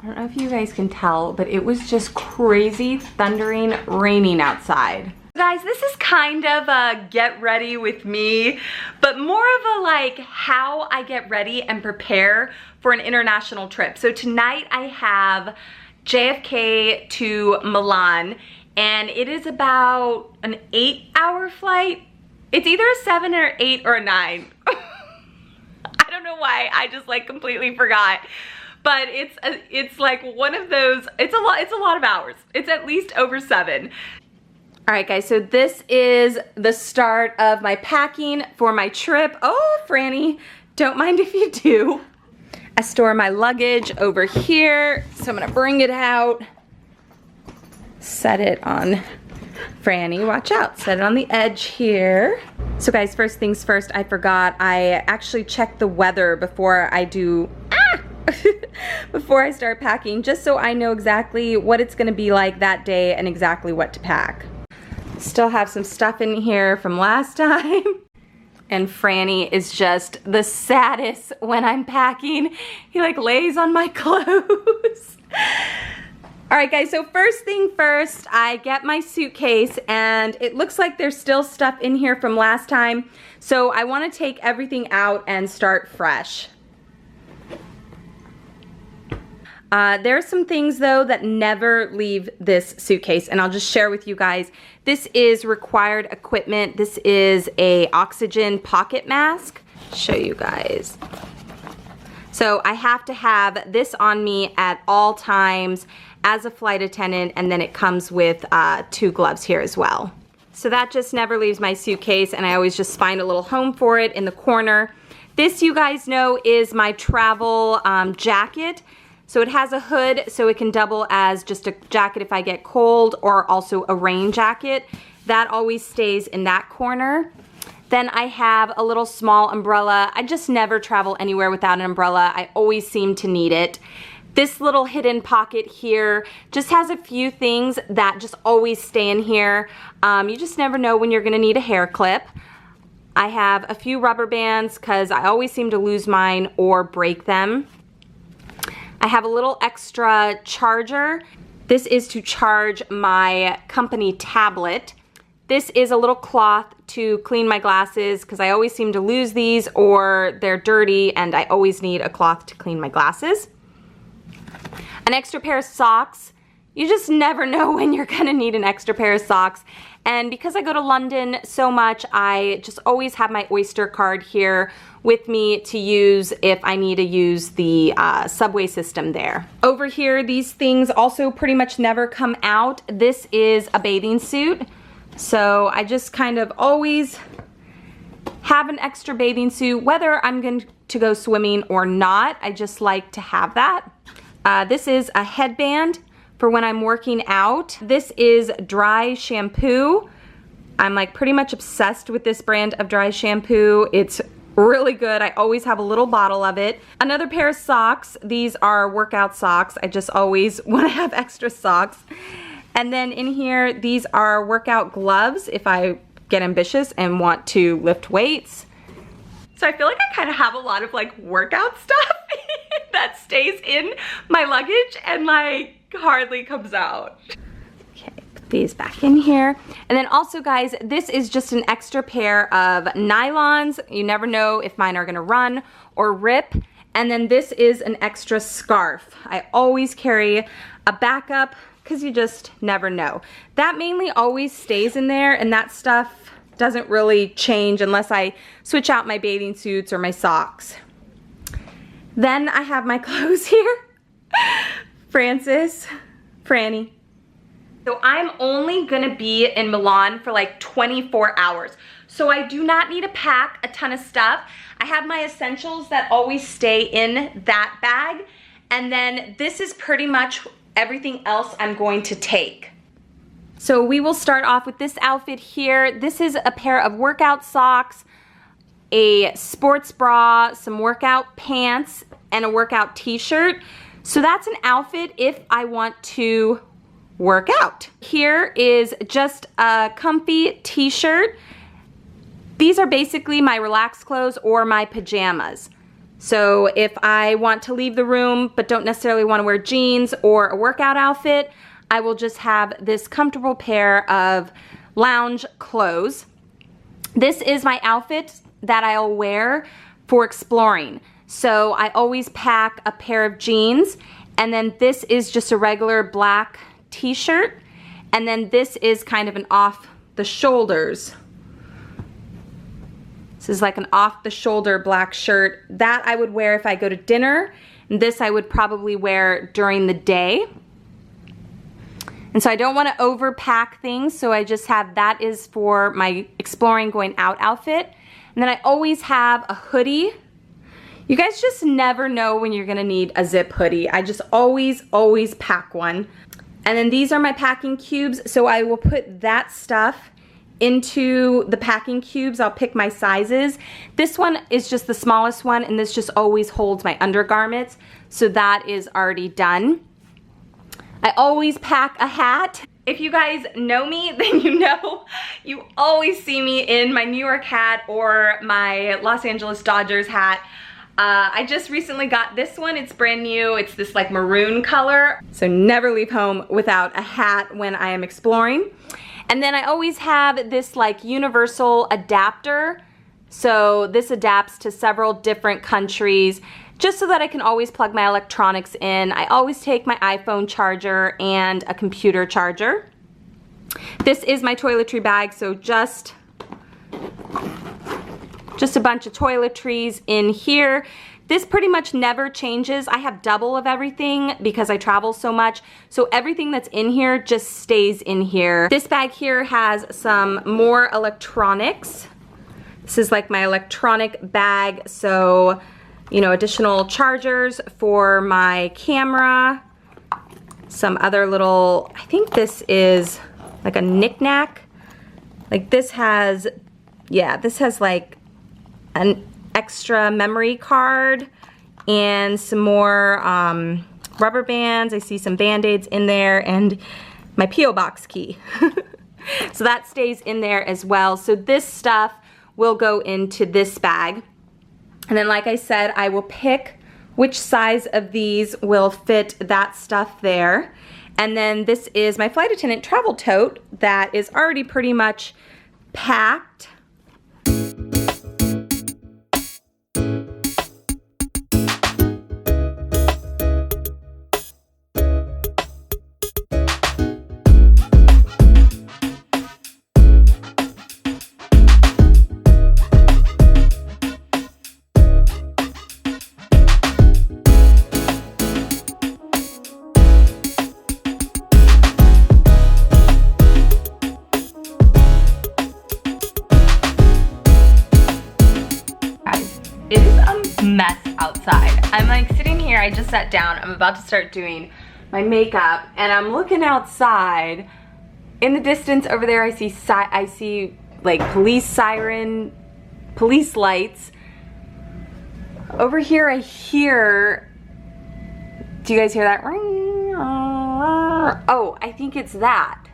I don't know if you guys can tell, but it was just crazy, thundering, raining outside. Guys, this is kind of a get ready with me, but more of a like how I get ready and prepare for an international trip. So tonight I have JFK to Milan, and it is about an 8-hour flight. It's either a 7 or 8 or a 9. I don't know why, I just like completely forgot. But it's like one of those, it's a lot of hours. It's at least over 7. All right guys, so this is the start of my packing for my trip. Oh, Franny, don't mind if you do. I store my luggage over here, so I'm gonna bring it out, set it on, Franny, watch out, set it on the edge here. So guys, first things first, I forgot, I actually check the weather before I do, before I start packing, just so I know exactly what it's gonna be like that day and exactly what to pack. Still have some stuff in here from last time. And Franny is just the saddest when I'm packing. He like lays on my clothes. All right guys, so first thing first, I get my suitcase and it looks like there's still stuff in here from last time. So I want to take everything out and start fresh. There are some things though that never leave this suitcase, and I'll just share with you guys. This is required equipment. This is a oxygen pocket mask. Show you guys. So I have to have this on me at all times as a flight attendant, and then it comes with 2 gloves here as well. So that just never leaves my suitcase, and I always just find a little home for it in the corner. This, you guys know, is my travel jacket. So it has a hood, so it can double as just a jacket if I get cold, or also a rain jacket. That always stays in that corner. Then I have a little small umbrella. I just never travel anywhere without an umbrella. I always seem to need it. This little hidden pocket here just has a few things that just always stay in here. You just never know when you're gonna need a hair clip. I have a few rubber bands because I always seem to lose mine or break them. I have a little extra charger. This is to charge my company tablet. This is a little cloth to clean my glasses because I always seem to lose these or they're dirty and I always need a cloth to clean my glasses. An extra pair of socks. You just never know when you're gonna need an extra pair of socks. And because I go to London so much, I just always have my Oyster card here with me to use if I need to use the subway system there. Over here, these things also pretty much never come out. This is a bathing suit. So I just kind of always have an extra bathing suit, whether I'm going to go swimming or not. I just like to have that. This is a headband for when I'm working out. This is dry shampoo. I'm like pretty much obsessed with this brand of dry shampoo. It's really good. I always have a little bottle of it. Another pair of socks. These are workout socks. I just always want to have extra socks. And then in here, these are workout gloves if I get ambitious and want to lift weights. So I feel like I kind of have a lot of like workout stuff that stays in my luggage and like hardly comes out. Okay, put these back in here. And then also guys, this is just an extra pair of nylons. You never know if mine are gonna run or rip. And then this is an extra scarf. I always carry a backup because you just never know. That mainly always stays in there, and that stuff doesn't really change unless I switch out my bathing suits or my socks. Then I have my clothes here. Franny. So I'm only gonna be in Milan for like 24 hours. So I do not need to pack a ton of stuff. I have my essentials that always stay in that bag. And then this is pretty much everything else I'm going to take. So we will start off with this outfit here. This is a pair of workout socks, a sports bra, some workout pants, and a workout t-shirt. So that's an outfit if I want to work out. Here is just a comfy t-shirt. These are basically my relaxed clothes or my pajamas. So if I want to leave the room but don't necessarily want to wear jeans or a workout outfit, I will just have this comfortable pair of lounge clothes. This is my outfit that I'll wear for exploring. So I always pack a pair of jeans, and then this is just a regular black t-shirt, and then this is kind of an off the shoulders. This is like an off the shoulder black shirt that I would wear if I go to dinner, and this I would probably wear during the day. And so I don't want to overpack things, so I just have that is for my exploring going out outfit. And then I always have a hoodie. You guys just never know when you're gonna need a zip hoodie. I just always pack one. And then these are my packing cubes, so I will put that stuff into the packing cubes. I'll pick my sizes. This one is just the smallest one, and this just always holds my undergarments, so that is already done. I always pack a hat. If you guys know me, then you know you always see me in my New York hat or my Los Angeles Dodgers hat. I just recently got this one. It's brand new. It's this like maroon color. So never leave home without a hat when I am exploring. And then I always have this like universal adapter. So this adapts to several different countries, just so that I can always plug my electronics in. I always take my iPhone charger and a computer charger. This is my toiletry bag, so just a bunch of toiletries in here. This pretty much never changes. I have double of everything because I travel so much. So everything that's in here just stays in here. This bag here has some more electronics. This is like my electronic bag. So, you know, additional chargers for my camera. Some other little, I think this is like a knick-knack. Like this has, yeah, this has like an extra memory card and some more rubber bands. I see some Band-Aids in there and my P.O. box key. So that stays in there as well. So this stuff will go into this bag. And then like I said, I will pick which size of these will fit that stuff there. And then this is my Flight Attendant travel tote that is already pretty much packed. It is a mess outside. I'm like sitting here, I just sat down, I'm about to start doing my makeup, and I'm looking outside. In the distance over there, I see like police siren, police lights. Over here I hear, do you guys hear that? Oh, I think it's that.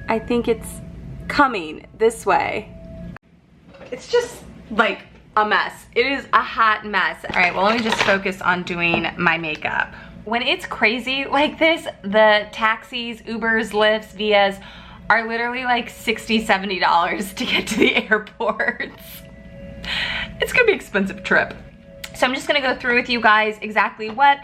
I think it's coming this way. It's just like a mess. It is a hot mess. All right, well, let me just focus on doing my makeup. When it's crazy like this, the taxis, Ubers, Lyfts, Vias are literally like $60, $70 to get to the airports. It's gonna be an expensive trip. So I'm just gonna go through with you guys exactly what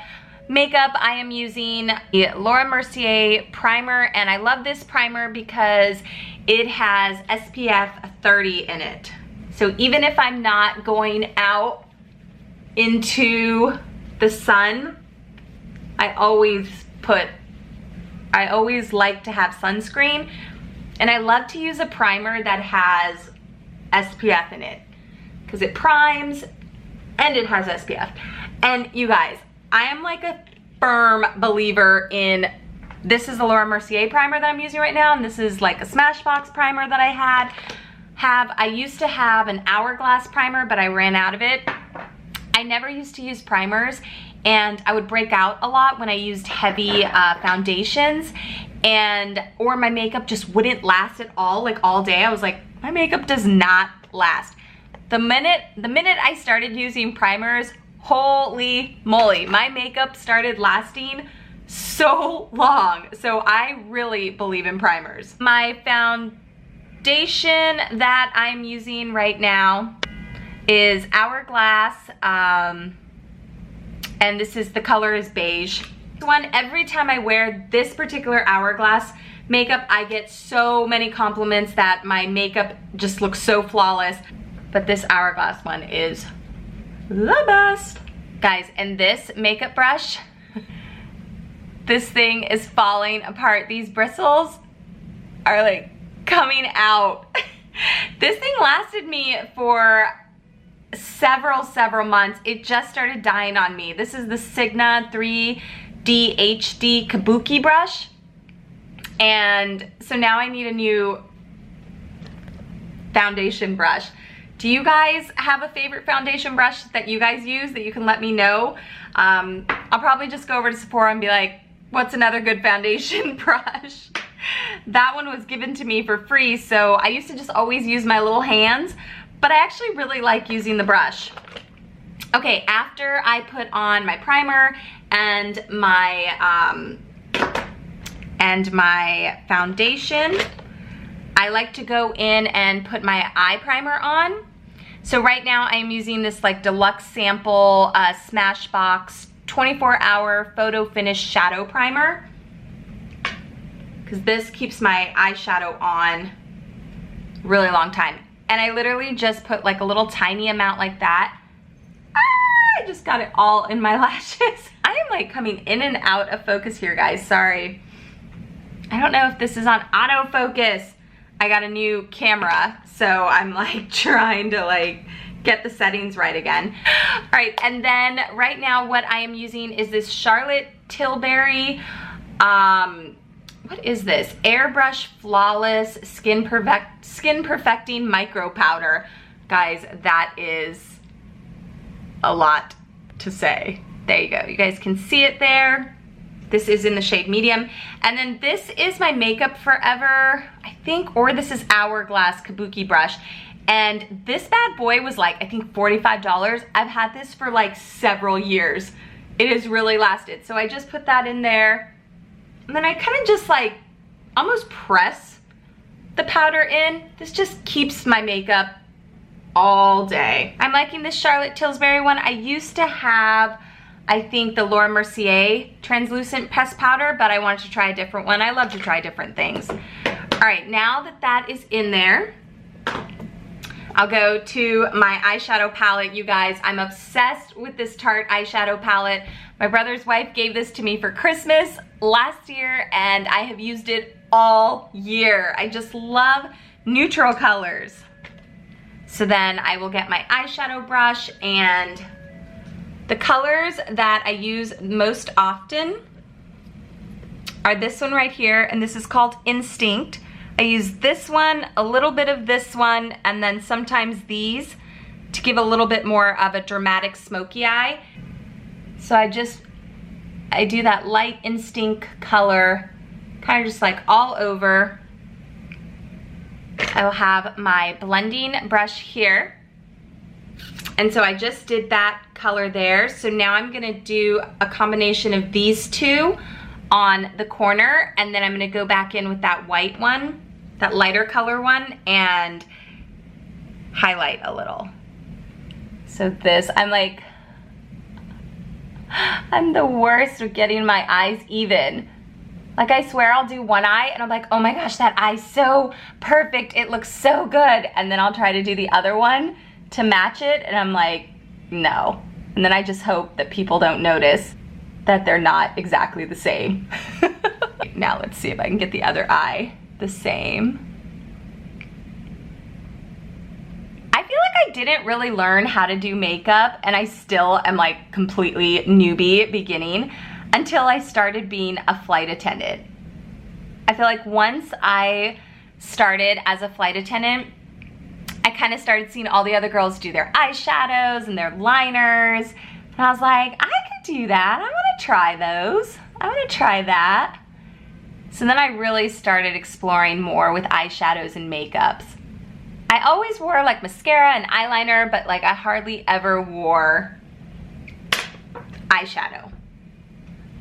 makeup I am using. The Laura Mercier primer, and I love this primer because it has SPF 30 in it. So even if I'm not going out into the sun, I always like to have sunscreen, and I love to use a primer that has SPF in it because it primes and it has SPF. And you guys, I am like a firm believer in, this is the Laura Mercier primer that I'm using right now, and this is like a Smashbox primer that I I used to have an Hourglass primer, but I ran out of it. I never used to use primers, and I would break out a lot when I used heavy foundations, or my makeup just wouldn't last at all, like all day. I was like, my makeup does not last. The minute I started using primers, holy moly, my makeup started lasting so long. So I really believe in primers. My foundation that I'm using right now is Hourglass, and this is, the color is beige. Every time I wear this particular Hourglass makeup, I get so many compliments that my makeup just looks so flawless. But this Hourglass one is the best. Guys, and this makeup brush, this thing is falling apart. These bristles are like coming out. This thing lasted me for several months. It just started dying on me. This is the Sigma 3D HD Kabuki brush. And so now I need a new foundation brush. Do you guys have a favorite foundation brush that you guys use that you can let me know? I'll probably just go over to Sephora and be like, what's another good foundation brush? That one was given to me for free, so I used to just always use my little hands, but I actually really like using the brush. Okay, after I put on my primer and my foundation, I like to go in and put my eye primer on. So right now I'm using this like deluxe sample Smashbox 24-hour photo finish shadow primer, because this keeps my eyeshadow on really long time. And I literally just put like a little tiny amount like that. I just got it all in my lashes. I am like coming in and out of focus here, guys, sorry. I don't know if this is on autofocus. I got a new camera, so I'm like trying to like get the settings right again. All right, and then right now what I am using is this Charlotte Tilbury, what is this? Airbrush Flawless Skin Perfecting Micro Powder. Guys, that is a lot to say. There you go, you guys can see it there. This is in the shade medium. And then this is my Makeup Forever, I think, or this is Hourglass Kabuki brush. And this bad boy was like, I think $45. I've had this for like several years. It has really lasted. So I just put that in there. And then I kind of just like almost press the powder in. This just keeps my makeup all day. I'm liking this Charlotte Tilbury one. I used to have, I think, the Laura Mercier translucent pressed powder, but I wanted to try a different one. I love to try different things. All right, now that that is in there, I'll go to my eyeshadow palette. You guys, I'm obsessed with this Tarte eyeshadow palette. My brother's wife gave this to me for Christmas last year, and I have used it all year. I just love neutral colors. So then I will get my eyeshadow brush, and the colors that I use most often are this one right here, and this is called Instinct. I use this one, a little bit of this one, and then sometimes these to give a little bit more of a dramatic smoky eye. So I do that light Instinct color, kind of just like all over. I will have my blending brush here. And so I just did that color there. So now I'm gonna do a combination of these two on the corner, and then I'm gonna go back in with that white one, that lighter color one, and highlight a little. So this, I'm the worst with getting my eyes even. Like, I swear I'll do one eye and I'm like, oh my gosh, that eye's so perfect, it looks so good. And then I'll try to do the other one to match it, and I'm like, no. And then I just hope that people don't notice that they're not exactly the same. Now let's see if I can get the other eye the same. I feel like I didn't really learn how to do makeup, and I still am like completely newbie beginning until I started being a flight attendant. I feel like once I started as a flight attendant, I kind of started seeing all the other girls do their eyeshadows and their liners, and I was like, I could do that. I want to try those. I want to try that. So then I really started exploring more with eyeshadows and makeups. I always wore like mascara and eyeliner, but like I hardly ever wore eyeshadow.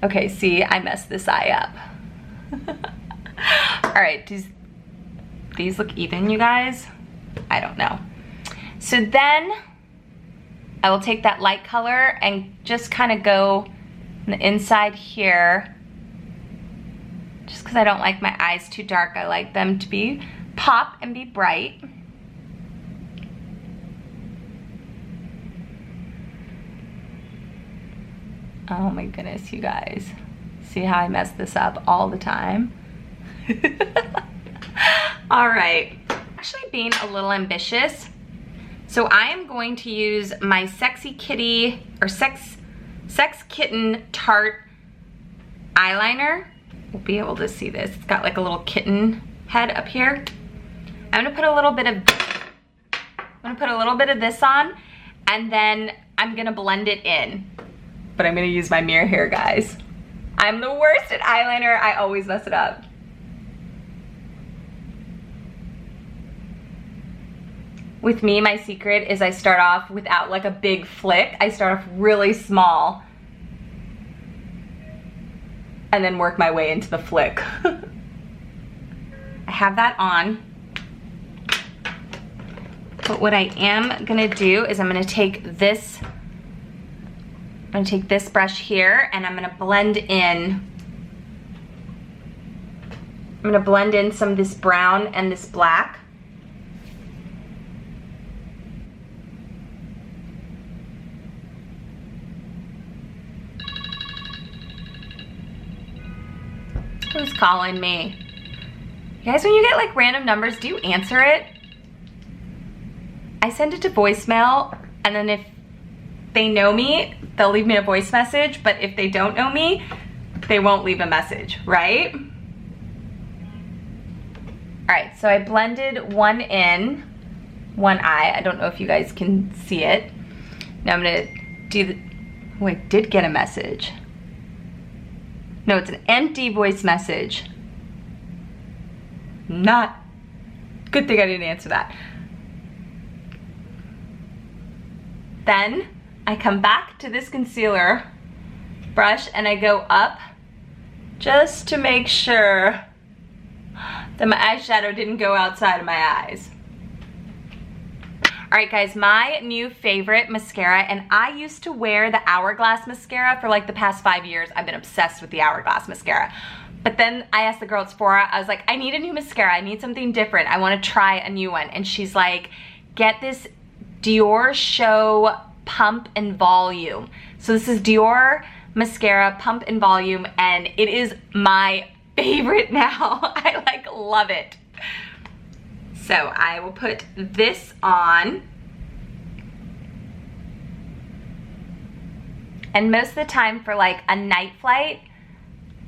Okay, see, I messed this eye up. All right, these look even, you guys? I don't know. So then I will take that light color and just kind of go on the inside here. Just because I don't like my eyes too dark, I like them to be pop and be bright. Oh my goodness, you guys. See how I mess this up all the time? All right, actually being a little ambitious. So I am going to use my Sexy Kitty, or Sex Kitten Tarte eyeliner. We'll be able to see this. It's got like a little kitten head up here. I'm gonna put a little bit of this on, and then I'm gonna blend it in. But I'm gonna use my mirror here, guys. I'm the worst at eyeliner. I always mess it up. With me, my secret is I start off without like a big flick. I start off really small and then work my way into the flick. I have that on. But what I am gonna do is I'm gonna take this brush here and I'm gonna blend in. I'm gonna blend in some of this brown and this black. Who's calling me? You guys, when you get like random numbers, do you answer it? I send it to voicemail, and then if they know me, they'll leave me a voice message, but if they don't know me, they won't leave a message, right? All right, so I blended one in, one eye. I don't know if you guys can see it. Now I'm gonna do the, oh, I did get a message. No, it's an empty voice message. Not, good thing I didn't answer that. Then I come back to this concealer brush and I go up just to make sure that my eyeshadow didn't go outside of my eyes. All right, guys, my new favorite mascara, and I used to wear the Hourglass mascara for like the past 5 years. I've been obsessed with the Hourglass mascara. But then I asked the girl at Sephora, I was like, I need a new mascara. I need something different. I want to try a new one. And she's like, get this Dior Show Pump and Volume. So this is Dior mascara Pump and Volume, and it is my favorite now. I like love it. So I will put this on. And most of the time for like a night flight,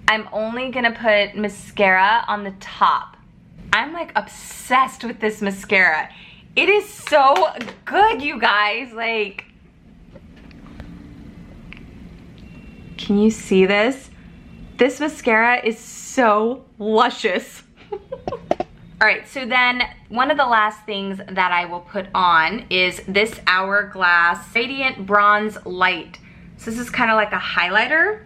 I'm only gonna put mascara on the top. I'm like obsessed with this mascara. It is so good, you guys. Like, can you see this? This mascara is so luscious. All right, so then one of the last things that I will put on is this Hourglass Radiant Bronze Light. So this is kind of like a highlighter.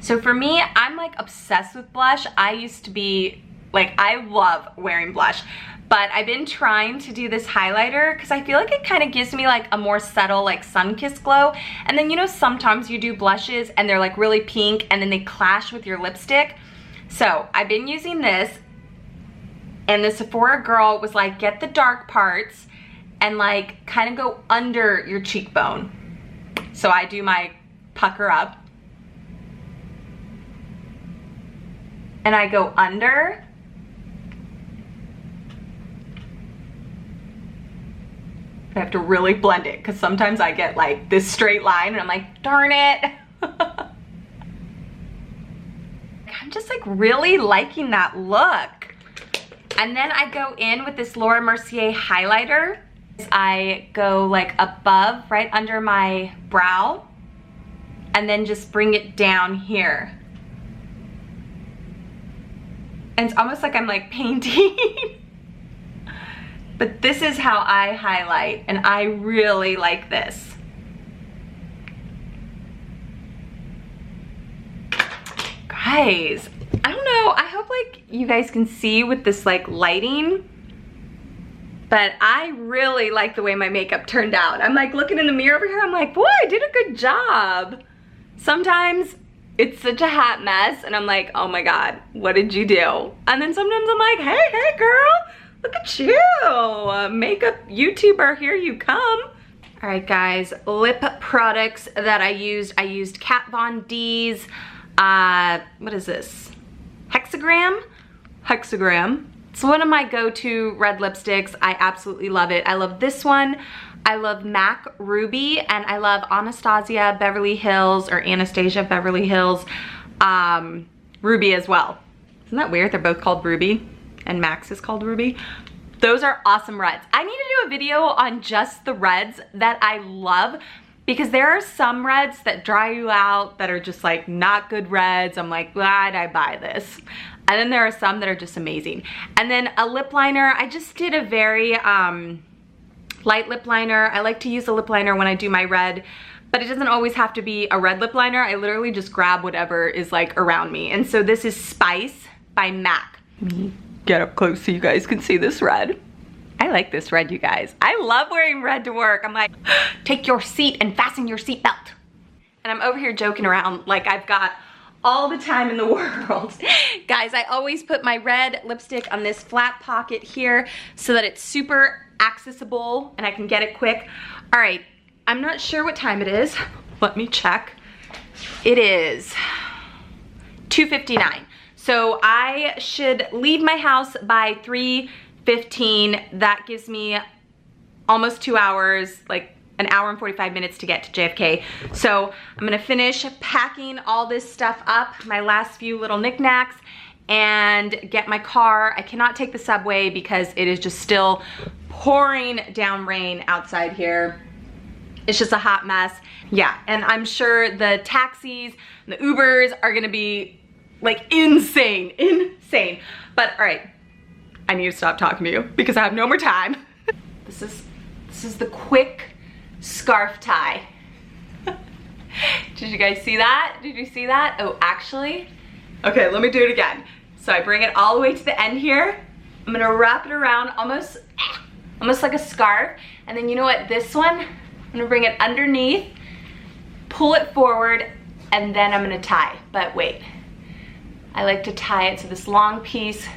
So for me, I'm like obsessed with blush. I used to be like, I love wearing blush, but I've been trying to do this highlighter because I feel like it kind of gives me like a more subtle like sun-kissed glow. And then, you know, sometimes you do blushes and they're like really pink and then they clash with your lipstick. So I've been using this, and the Sephora girl was like, get the dark parts and like kind of go under your cheekbone. So I do my pucker up and I go under. I have to really blend it because sometimes I get like this straight line and I'm like, darn it. I'm just like really liking that look. And then I go in with this Laura Mercier highlighter. I go like above, right under my brow, and then just bring it down here. And it's almost like I'm like painting. but this is how I highlight, and I really like this. Guys, I don't know, I hope like you guys can see with this like lighting, but I really like the way my makeup turned out. I'm like looking in the mirror over here, I'm like, boy, I did a good job. Sometimes it's such a hot mess and I'm like, oh my God, what did you do? And then sometimes I'm like, hey girl, look at you, makeup YouTuber, here you come. All right guys, lip products that I used Kat Von D's, what is this? Hexagram? It's one of my go-to red lipsticks. I absolutely love it. I love this one. I love MAC Ruby, and I love Anastasia Beverly Hills, or Anastasia Beverly Hills Ruby as well. Isn't that weird? They're both called Ruby, and MAC's is called Ruby. Those are awesome reds. I need to do a video on just the reds that I love, because there are some reds that dry you out, that are just like not good reds. I'm like, why'd I buy this? And then there are some that are just amazing. And then a lip liner, I just did a very light lip liner. I like to use a lip liner when I do my red, but it doesn't always have to be a red lip liner. I literally just grab whatever is like around me. And so this is Spice by MAC. Get up close so you guys can see this red. I like this red, you guys. I love wearing red to work. I'm like, take your seat and fasten your seatbelt. And I'm over here joking around like I've got all the time in the world. Guys, I always put my red lipstick on this flat pocket here so that it's super accessible and I can get it quick. All right, I'm not sure what time it is. Let me check. It is 2:59. So I should leave my house by 3:15. That gives me almost 2 hours, like an hour and 45 minutes to get to JFK. So I'm gonna finish packing all this stuff up, my last few little knickknacks, and get my car. I cannot take the subway because it is just still pouring down rain outside here. It's just a hot mess. Yeah, and I'm sure the taxis and the Ubers are gonna be like insane. But all right, I need to stop talking to you because I have no more time. This is the quick scarf tie. Did you guys see that? Did you see that? Oh, actually, okay, let me do it again. So I bring it all the way to the end here. I'm gonna wrap it around almost like a scarf. And then you know what, this one, I'm gonna bring it underneath, pull it forward, and then I'm gonna tie. But wait, I like to tie it so this long piece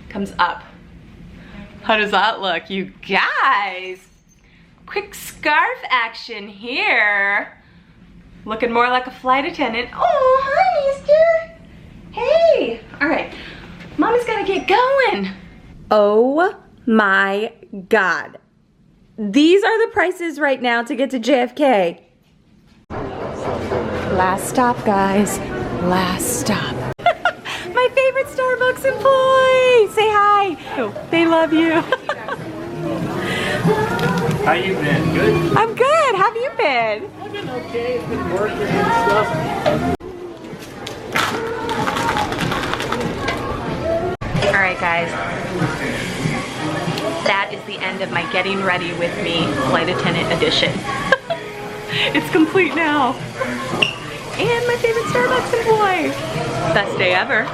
comes up. How does that look, you guys? Quick scarf action here. Looking more like a flight attendant. Oh, hi, Easter. Hey. All right, Mommy's gotta get going. Oh my God. These are the prices right now to get to JFK. Last stop, guys. Last stop. My favorite Starbucks employee. Say hi. Oh, they love you. How you been? Good? I'm good. How have you been? I've been okay. It's been working and stuff. All right, guys. That is the end of my getting ready with me flight attendant edition. It's complete now. And my favorite Starbucks employee. Best day ever.